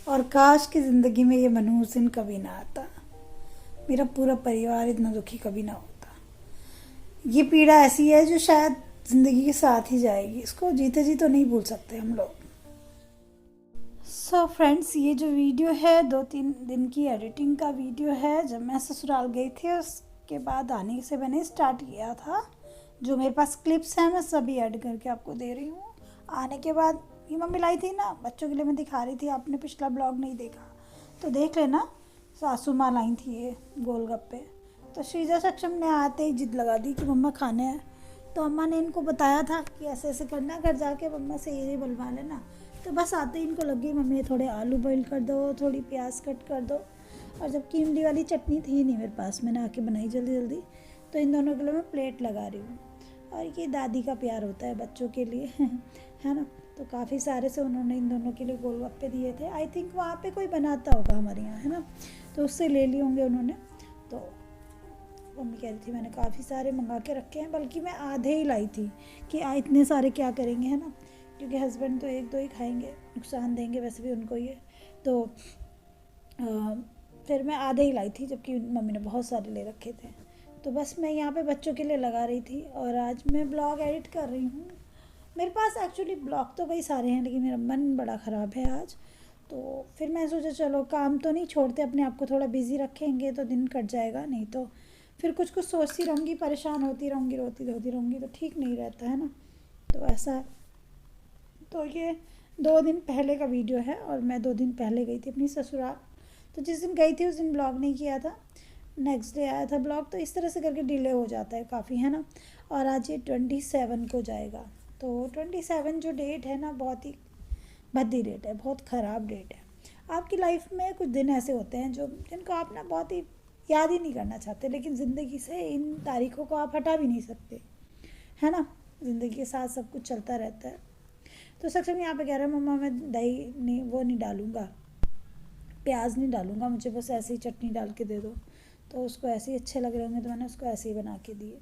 और काश की ज़िंदगी में ये मनहूस दिन कभी ना आता, मेरा पूरा परिवार इतना दुखी कभी ना होता। ये पीड़ा ऐसी है जो शायद ज़िंदगी के साथ ही जाएगी, इसको जीते जी तो नहीं भूल सकते हम लोग। सो फ्रेंड्स, ये जो वीडियो है 2-3 दिन की एडिटिंग का वीडियो है। जब मैं ससुराल गई थी उसके बाद आने से मैंने स्टार्ट किया था। जो मेरे पास क्लिप्स हैं मैं सभी ऐड करके आपको दे रही हूँ। आने के बाद ये मम्मी लाई थी ना, बच्चों के लिए मैं दिखा रही थी। आपने पिछला ब्लॉग नहीं देखा तो देख लेना। सासू माँ लाई थी ये गोलगप्पे। तो श्रीजा सक्षम ने आते ही जिद लगा दी कि मम्मा खाने हैं। तो अम्मा ने इनको बताया था कि ऐसे ऐसे करना, घर जाके मम्मा से ये बनवा लेना। तो बस आते ही इनको लग गई मम्मी थोड़े आलू बॉईल कर दो, थोड़ी प्याज कट कर दो। और जबकि इमली वाली चटनी थी नहीं मेरे पास, मैंने आके बनाई जल्दी जल्दी। तो इन दोनों के लिए मैं प्लेट लगा रही हूँ। और ये दादी का प्यार होता है बच्चों के लिए है ना। तो काफ़ी सारे से उन्होंने इन दोनों के लिए गोलगप्पे दिए थे। आई थिंक वहाँ पे कोई बनाता होगा हमारे यहाँ, है ना, तो उससे ले लिए होंगे उन्होंने। तो मम्मी कह रही थी मैंने काफ़ी सारे मंगा के रखे हैं, बल्कि मैं आधे ही लाई थी कि इतने सारे क्या करेंगे, है ना, क्योंकि हस्बैंड तो 1-2 ही खाएंगे, नुकसान देंगे वैसे भी उनको ये। तो फिर मैं आधे ही लाई थी, जबकि मम्मी ने बहुत सारे ले रखे थे। तो बस मैं यहाँ पे बच्चों के लिए लगा रही थी और आज मैं ब्लॉग एडिट कर रही हूँ। मेरे पास एक्चुअली ब्लॉग तो कई सारे हैं, लेकिन मेरा मन बड़ा ख़राब है आज। तो फिर मैं सोचा चलो काम तो नहीं छोड़ते, अपने आप को थोड़ा बिज़ी रखेंगे तो दिन कट जाएगा। नहीं तो फिर कुछ कुछ सोचती रहूँगी, परेशान होती रहूँगी, रोती धोती रहूँगी, तो ठीक नहीं रहता, है ना। तो ऐसा, तो ये 2 दिन पहले का वीडियो है और मैं 2 दिन पहले गई थी अपनी ससुराल। तो जिस दिन गई थी उस दिन ब्लॉग नहीं किया था, नेक्स्ट डे आया था ब्लॉग। तो इस तरह से करके डिले हो जाता है काफ़ी, है ना। और आज ये 27 को जाएगा। तो 27 जो डेट है ना, बहुत ही भद्दी डेट है, बहुत ख़राब डेट है। आपकी लाइफ में कुछ दिन ऐसे होते हैं जिनको आप ना बहुत ही याद ही नहीं करना चाहते, लेकिन ज़िंदगी से इन तारीखों को आप हटा भी नहीं सकते, है ना। ज़िंदगी के साथ सब कुछ चलता रहता है। तो सक्षम यहाँ पे कह रहा है मम्मा मैं दही नहीं, वो नहीं डालूँगा, प्याज नहीं डालूँगा, मुझे बस ऐसे ही चटनी डाल के दे दो। तो उसको ऐसे ही अच्छे लग रहे होंगे तो मैंने उसको ऐसे ही बना के दिए।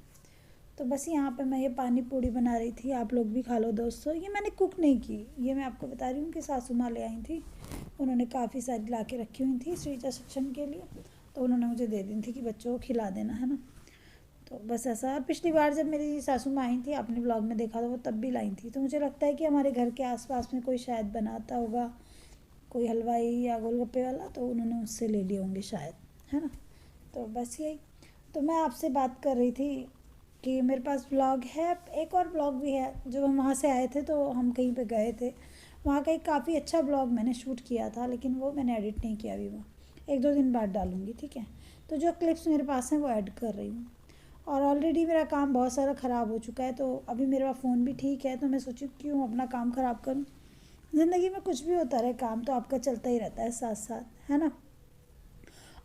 तो बस यहाँ पे मैं ये पानी पूड़ी बना रही थी, आप लोग भी खा लो दोस्तों। ये मैंने कुक नहीं की, ये मैं आपको बता रही हूँ कि सासू माँ ले आई थी। उन्होंने काफ़ी सारी ला के रखी हुई थी श्रीजा सक्षम के लिए, तो उन्होंने मुझे दे दी थी कि बच्चों को खिला देना, है ना। तो बस ऐसा। और पिछली बार जब मेरी सासू माँ आई थी, आपने ब्लॉग में देखा था, वो तब भी लाई थी। तो मुझे लगता है कि हमारे घर के आसपास में कोई शायद बनाता होगा, कोई हलवाई या गोलगप्पे वाला, तो उन्होंने मुझसे ले लिए होंगे शायद, है ना। तो बस यही। तो मैं आपसे बात कर रही थी कि मेरे पास ब्लॉग है, एक और ब्लॉग भी है। जब हम वहाँ से आए थे तो हम कहीं पे गए थे, वहाँ का एक काफ़ी अच्छा ब्लॉग मैंने शूट किया था, लेकिन वो मैंने एडिट नहीं किया अभी। वो 1-2 दिन बाद डालूँगी, ठीक है। तो जो क्लिप्स मेरे पास हैं वो ऐड कर रही हूँ। और ऑलरेडी मेरा काम बहुत सारा ख़राब हो चुका है, तो अभी मेरा फ़ोन भी ठीक है, तो मैं सोची क्यों अपना काम ख़राब करूँ। ज़िंदगी में कुछ भी होता रहे, काम तो आपका चलता ही रहता है साथ साथ, है ना।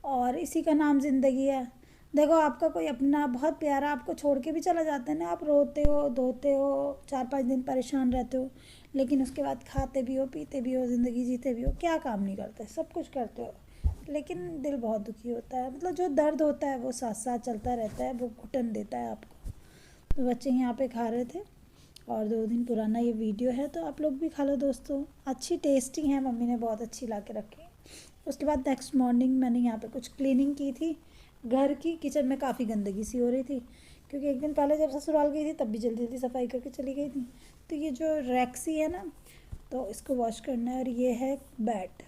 और इसी का नाम ज़िंदगी है। देखो आपका कोई अपना बहुत प्यारा आपको छोड़ के भी चला जाता है ना, आप रोते हो, धोते हो, 4-5 दिन परेशान रहते हो, लेकिन उसके बाद खाते भी हो, पीते भी हो, ज़िंदगी जीते भी हो, क्या काम नहीं करते, सब कुछ करते हो, लेकिन दिल बहुत दुखी होता है। मतलब जो दर्द होता है वो साथ साथ चलता रहता है, वो घुटन देता है आपको। तो बच्चे यहाँ पे खा रहे थे और 2 दिन पुराना ये वीडियो है, तो आप लोग भी खा लो दोस्तों। अच्छी टेस्टी है, मम्मी ने बहुत अच्छी ला के रखी। उसके बाद नेक्स्ट मॉर्निंग मैंने यहाँ पे कुछ क्लीनिंग की थी घर की। किचन में काफ़ी गंदगी सी हो रही थी, क्योंकि एक दिन पहले जब ससुराल गई थी तब भी जल्दी जल्दी सफाई करके चली गई थी। तो ये जो रैक्सी है ना, तो इसको वॉश करना है। और ये है बैट,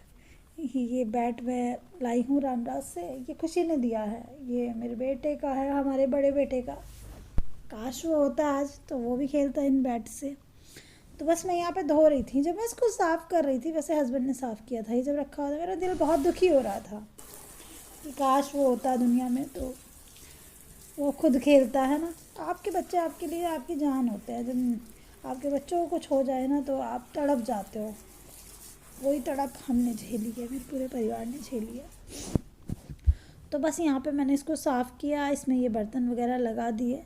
ये बैट मैं लाई हूँ रामदास से, ये खुशी ने दिया है, ये मेरे बेटे का है, हमारे बड़े बेटे का। काश वो होता आज तो वो भी खेलता इन बैट से। तो बस मैं यहाँ पे धो रही थी, जब मैं इसको साफ़ कर रही थी, वैसे हस्बैंड ने साफ़ किया था, ये जब रखा हुआ था मेरा दिल बहुत दुखी हो रहा था कि काश वो होता दुनिया में, तो वो खुद खेलता, है ना। आपके बच्चे आपके लिए आपकी जान होते हैं। जब आपके बच्चों को कुछ हो जाए ना तो आप तड़प जाते हो। वही तड़प हमने झेली है, मेरे पूरे परिवार ने झेली है। तो बस यहाँ पे मैंने इसको साफ़ किया, इसमें ये बर्तन वगैरह लगा दिए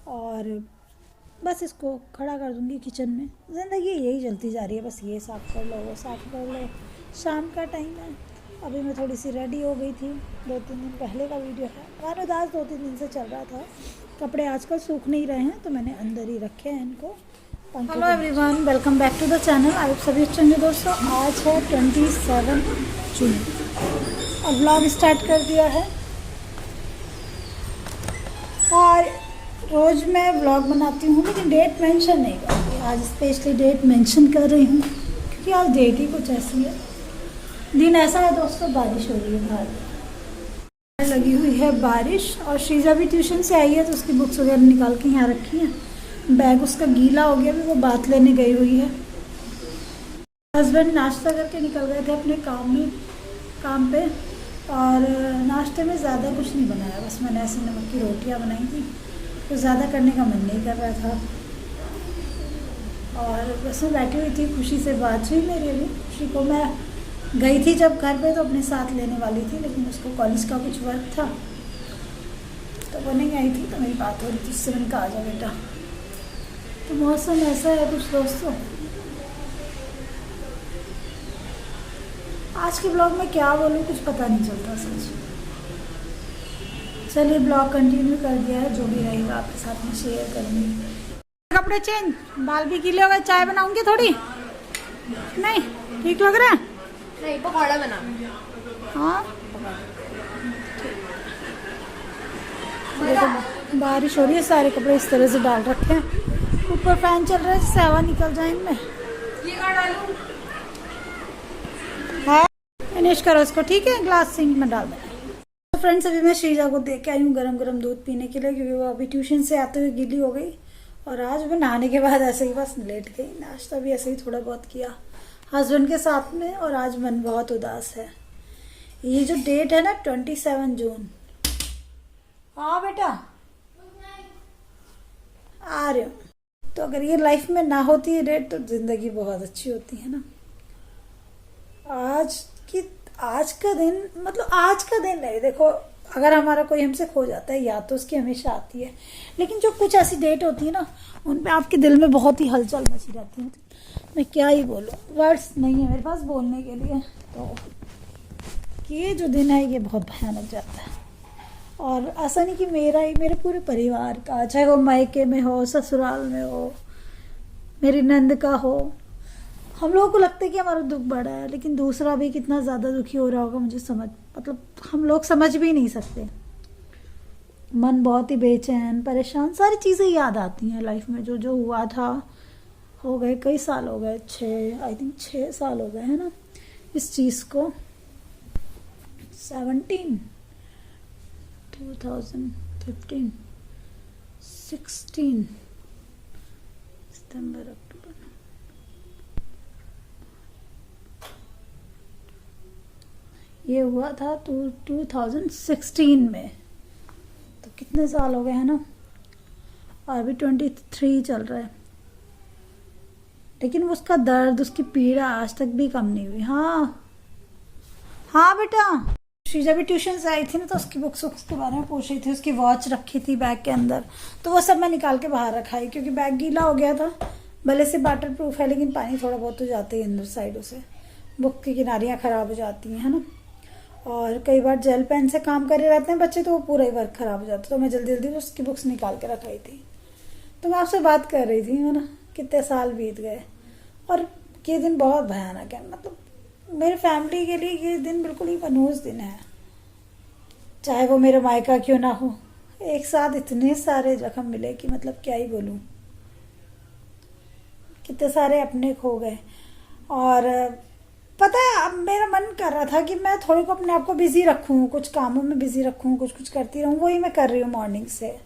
और बस इसको खड़ा कर दूँगी किचन में। ज़िंदगी यही चलती जा रही है, बस ये साफ़ कर लो, वो साफ़ कर लो। शाम का टाइम है, अभी मैं थोड़ी सी रेडी हो गई थी। 2-3 दिन पहले का वीडियो है। और उदास 2-3 दिन से चल रहा था, कपड़े आजकल सूख नहीं रहे हैं तो मैंने अंदर ही रखे हैं इनको। Hello everyone, welcome back to the channel. आप सभी अच्छे होंगे दोस्तों। आज है 27 जून और ब्लॉग स्टार्ट कर दिया है। और रोज़ मैं ब्लॉग बनाती हूँ लेकिन डेट मेंशन नहीं करती। आज स्पेशली डेट मेंशन कर रही हूँ क्योंकि आज डेट ही कुछ ऐसी है। दिन ऐसा है दोस्तों, बारिश हो रही है बाहर, लगी हुई है बारिश। और शीजा भी ट्यूशन से आई है तो उसकी बुक्स वगैरह निकाल के यहाँ रखी हैं। बैग उसका गीला हो गया, भी वो बात लेने गई हुई है। हस्बैंड नाश्ता करके निकल गए थे अपने काम पे। और नाश्ते में ज़्यादा कुछ नहीं बनाया, बस मैंने ऐसे नमक की रोटियां बनाई थी, तो ज़्यादा करने का मन नहीं कर रहा था। और बस मैं बैठी हुई थी, खुशी से बात हुई मेरी। अभी खुशी को मैं गई थी जब घर पे तो अपने साथ लेने वाली थी, लेकिन उसको कॉलेज का कुछ वर्क था तो वो नहीं आई थी। तो मेरी बात हो रही थी उससे, मैंने कहा आ जा बेटा। तो मौसम ऐसा है कुछ दोस्तों। आज के ब्लॉग में क्या बोलूँ कुछ पता नहीं चलता सच। चलिए ब्लॉग कंटिन्यू कर दिया है, जो भी रहेगा आपके साथ में शेयर करूँगी। कपड़े चेंज, बाल भी गीले हो गए, चाय बनाऊंगी थोड़ी। नहीं ठीक लग रहा है? नहीं, पकौड़ा बना। हाँ देखो बारिश हो रही है, सारे कपड़े इस तरह से डाल रखे हैं। ऊपर फैन चल रहा है जिससे हवा निकल जाए इनमें। ये कहाँ डालूं? है फिनिश करो इसको, ठीक है? ग्लास सिंक में डाल देना। तो फ्रेंड्स अभी मैं श्रीजा को देख के आई हूँ गरम गरम दूध पीने के लिए, क्योंकि वो अभी ट्यूशन से आते हुए गीली हो गई। और आज वो नहाने के बाद ऐसे ही बस लेट गई। नाश्ता भी ऐसे ही थोड़ा बहुत किया हस्बैंड के साथ में। और आज मन बहुत उदास है। ये जो डेट है ना 27 जून। हाँ बेटा आ रहे हो। तो अगर ये लाइफ में ना होती है डेट तो जिंदगी बहुत अच्छी होती है ना। आज का दिन मतलब आज का दिन नहीं, देखो अगर हमारा कोई हमसे खो जाता है याद तो उसकी हमेशा आती है, लेकिन जो कुछ ऐसी डेट होती है ना उन पे आपके दिल में बहुत ही हलचल मची रहती है। मैं क्या ही बोलूँ, वर्ड्स नहीं है मेरे पास बोलने के लिए। तो ये जो दिन है ये बहुत भयानक जाता है। और ऐसा नहीं कि मेरा ही, मेरे पूरे परिवार का, चाहे वो मायके में हो, ससुराल में हो, मेरी नंद का हो। हम लोगों को लगता है कि हमारा दुख बड़ा है, लेकिन दूसरा भी कितना ज़्यादा दुखी हो रहा होगा मुझे मतलब हम लोग समझ भी नहीं सकते। मन बहुत ही बेचैन, परेशान, सारी चीज़ें याद आती हैं लाइफ में। जो जो हुआ था, हो गए कई साल हो गए, 6 साल हो गए हैं ना इस चीज़ को। 2015 16 सितंबर अक्टूबर, ये हुआ था 2016 में। तो कितने साल हो गए हैं ना। और अभी 23 चल रहा है, लेकिन उसका दर्द, उसकी पीड़ा आज तक भी कम नहीं हुई। हाँ बेटा। शीजा भी ट्यूशन से आई थी ना तो उसकी बुक्स के बारे में पूछ रही थी। उसकी वॉच रखी थी बैग के अंदर, तो वो सब मैं निकाल के बाहर रखा है क्योंकि बैग गीला हो गया था। भले से वाटर प्रूफ है लेकिन पानी थोड़ा बहुत तो जाते ही अंदर साइडों से, बुक की किनारियाँ ख़राब हो जाती हैं, है ना। और कई बार जेल पेन से काम करे रहते हैं बच्चे तो वो पूरा ही वर्क ख़राब हो जाता है। तो मैं जल्दी जल्दी उसकी बुक्स निकाल के रखाई थी। तो मैं आपसे बात कर रही थी, है ना, कितने साल बीत गए। और ये दिन बहुत भयानक है, मतलब मेरे फैमिली के लिए ये दिन बिल्कुल ही मनहूस दिन है। चाहे वो मेरा मायका क्यों ना हो, एक साथ इतने सारे जख्म मिले कि मतलब क्या ही बोलूँ। कितने सारे अपने खो गए। और पता है अब मेरा मन कर रहा था कि मैं थोड़ी को अपने आप को बिजी रखूँ, कुछ कामों में बिजी रखूँ, कुछ करती रहूँ। वही मैं कर रही हूँ मॉर्निंग से।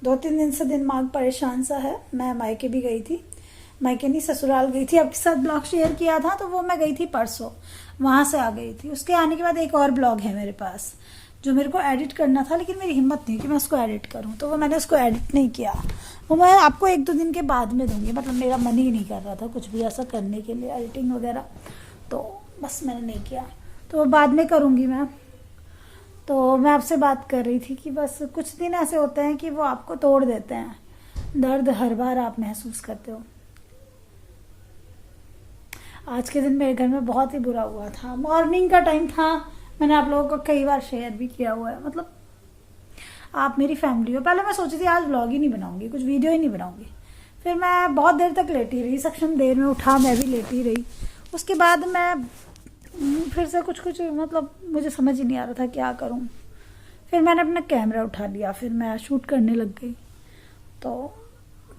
2-3 दिन से दिमाग परेशान सा है। मैं मायके भी गई थी, मायके नहीं ससुराल गई थी। आपके साथ ब्लॉग शेयर किया था तो वो मैं गई थी परसों, वहाँ से आ गई थी। उसके आने के बाद एक और ब्लॉग है मेरे पास जो मेरे को एडिट करना था, लेकिन मेरी हिम्मत नहीं कि मैं उसको एडिट करूँ, तो वो मैंने उसको एडिट नहीं किया। वो मैं आपको 1-2 दिन के बाद में दूंगी। मतलब मेरा मन ही नहीं कर रहा था कुछ भी ऐसा करने के लिए, एडिटिंग वगैरह, तो बस मैंने नहीं किया। तो वो बाद में करूँगी मैं। तो मैं आपसे बात कर रही थी कि बस कुछ दिन ऐसे होते हैं कि वो आपको तोड़ देते हैं। दर्द हर बार आप महसूस करते हो। आज के दिन मेरे घर में बहुत ही बुरा हुआ था। मॉर्निंग का टाइम था, मैंने आप लोगों को कई बार शेयर भी किया हुआ है। मतलब आप मेरी फैमिली हो। पहले मैं सोची थी आज व्लॉग ही नहीं बनाऊंगी, कुछ वीडियो ही नहीं बनाऊंगी। फिर मैं बहुत देर तक लेटी रही, सक्षम देर में उठा, मैं भी लेटी रही। उसके बाद मैं फिर से कुछ मतलब मुझे समझ ही नहीं आ रहा था क्या करूं। फिर मैंने अपना कैमरा उठा लिया, फिर मैं शूट करने लग गई। तो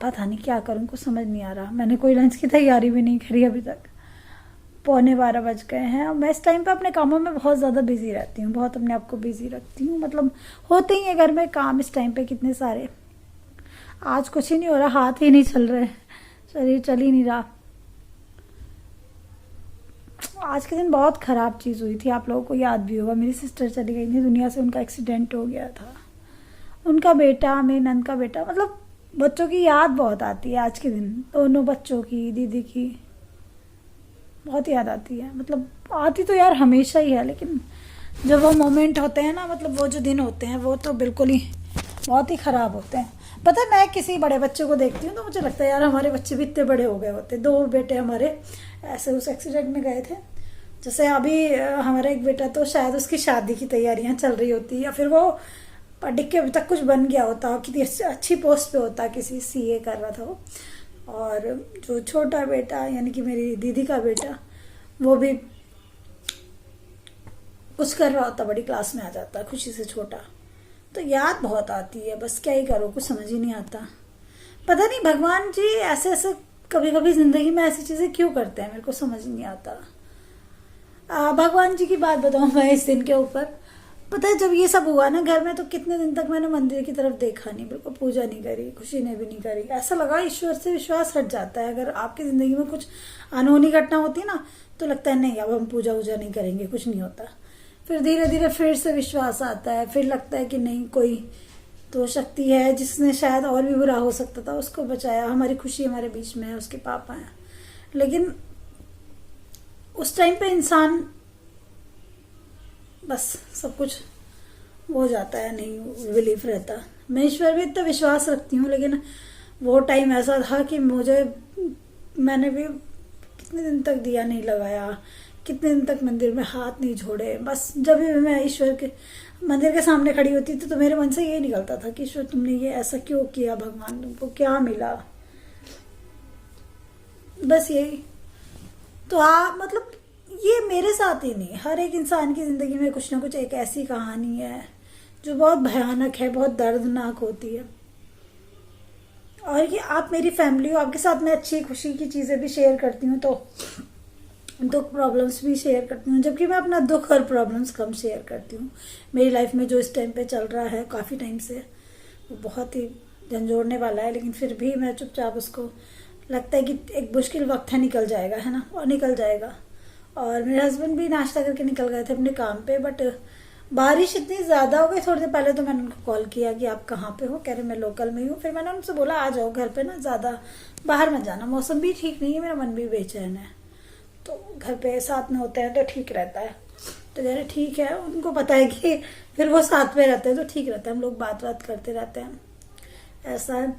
पता नहीं क्या करूं, कुछ समझ नहीं आ रहा। मैंने कोई लंच की तैयारी भी नहीं करी अभी तक, 11:15 बज गए हैं। और मैं इस टाइम पे अपने कामों में बहुत ज़्यादा बिजी रहती हूँ, बहुत अपने आप को बिजी रखती हूँ। मतलब होते ही है घर में काम इस टाइम पे कितने सारे। आज कुछ ही नहीं हो रहा, हाथ ही नहीं चल रहे, शरीर चल ही नहीं रहा। आज के दिन बहुत ख़राब चीज़ हुई थी, आप लोगों को याद भी होगा। मेरी सिस्टर चली गई थी दुनिया से, उनका एक्सीडेंट हो गया था। उनका बेटा, मेरी नंद का बेटा, मतलब बच्चों की याद बहुत आती है आज के दिन। दोनों बच्चों की, दीदी की बहुत याद आती है। मतलब आती तो यार हमेशा ही है, लेकिन जब वो मोमेंट होते हैं ना, मतलब वो जो दिन होते हैं, वो तो बिल्कुल ही बहुत ही ख़राब होते हैं। पता है, मैं किसी बड़े बच्चे को देखती हूँ तो मुझे लगता है यार हमारे बच्चे भी इतने बड़े हो गए होते। 2 बेटे हमारे ऐसे उस एक्सीडेंट में गए थे। जैसे अभी हमारा एक बेटा तो शायद उसकी शादी की तैयारियां चल रही होती, या फिर वो पढ़ के अभी तक कुछ बन गया होता, कितनी अच्छी पोस्ट पे होता, किसी सीए कर रहा था वो। और जो छोटा बेटा यानी कि मेरी दीदी का बेटा, वो भी कुछ कर रहा होता, बड़ी क्लास में आ जाता खुशी से छोटा। तो याद बहुत आती है, बस क्या ही करो, कुछ समझ ही नहीं आता। पता नहीं भगवान जी ऐसे ऐसे कभी कभी जिंदगी में ऐसी चीजें क्यों करते हैं, मेरे को समझ नहीं आता। भगवान जी की बात बताऊं मैं इस दिन के ऊपर। पता है जब ये सब हुआ ना घर में, तो कितने दिन तक मैंने मंदिर की तरफ देखा नहीं, बिल्कुल पूजा नहीं करी, खुशी ने भी नहीं करी। ऐसा लगा ईश्वर से विश्वास हट जाता है। अगर आपकी जिंदगी में कुछ अनहोनी घटना होती है ना, तो लगता है नहीं अब हम पूजा वूजा नहीं करेंगे, कुछ नहीं होता। फिर धीरे धीरे फिर से विश्वास आता है, फिर लगता है कि नहीं, कोई तो शक्ति है जिसने शायद और भी बुरा हो सकता था उसको बचाया। हमारी खुशी हमारे बीच में है, उसके पापा हैं। लेकिन उस टाइम पे इंसान बस सब कुछ हो जाता है, नहीं बिलीफ रहता। मैं ईश्वर भी इतना विश्वास रखती हूँ, लेकिन वो टाइम ऐसा था कि मैंने भी कितने दिन तक दिया नहीं लगाया, कितने दिन तक मंदिर में हाथ नहीं जोड़े। बस जब भी मैं ईश्वर के मंदिर के सामने खड़ी होती थी तो मेरे मन से ये निकलता था कि ईश्वर तुमने ये ऐसा क्यों किया, भगवान तुमको क्या मिला। बस यही तो मतलब ये मेरे साथ ही नहीं, हर एक इंसान की जिंदगी में कुछ ना कुछ एक ऐसी कहानी है जो बहुत भयानक है, बहुत दर्दनाक होती है। और ये आप मेरी फैमिली हो, आपके साथ मैं अच्छी खुशी की चीजें भी शेयर करती हूँ, तो दुख प्रॉब्लम्स भी शेयर करती हूँ, जबकि मैं अपना दुख और प्रॉब्लम्स कम शेयर करती हूँ। मेरी लाइफ में जो इस टाइम पे चल रहा है काफ़ी टाइम से, वो बहुत ही झंझोड़ने वाला है, लेकिन फिर भी मैं चुपचाप उसको, लगता है कि एक मुश्किल वक्त है, निकल जाएगा, है ना, और निकल जाएगा। और मेरे हस्बैंड भी नाश्ता करके निकल गए थे अपने काम पे, बट बारिश इतनी ज़्यादा हो गई। थोड़ी देर पहले तो मैंने उनको कॉल किया कि आप कहाँ पे हो, कह रहे मैं लोकल में ही हूँ। फिर मैंने उनसे बोला आ जाओ घर पे ना, ज़्यादा बाहर मत जाना, मौसम भी ठीक नहीं है, मेरा मन भी बेचैन है, तो घर पे साथ में होते हैं तो ठीक रहता है। तो कह रहे ठीक है, उनको पता है कि फिर वो साथ में रहते हैं तो ठीक रहता है, हम लोग बात करते रहते हैं, ऐसा है।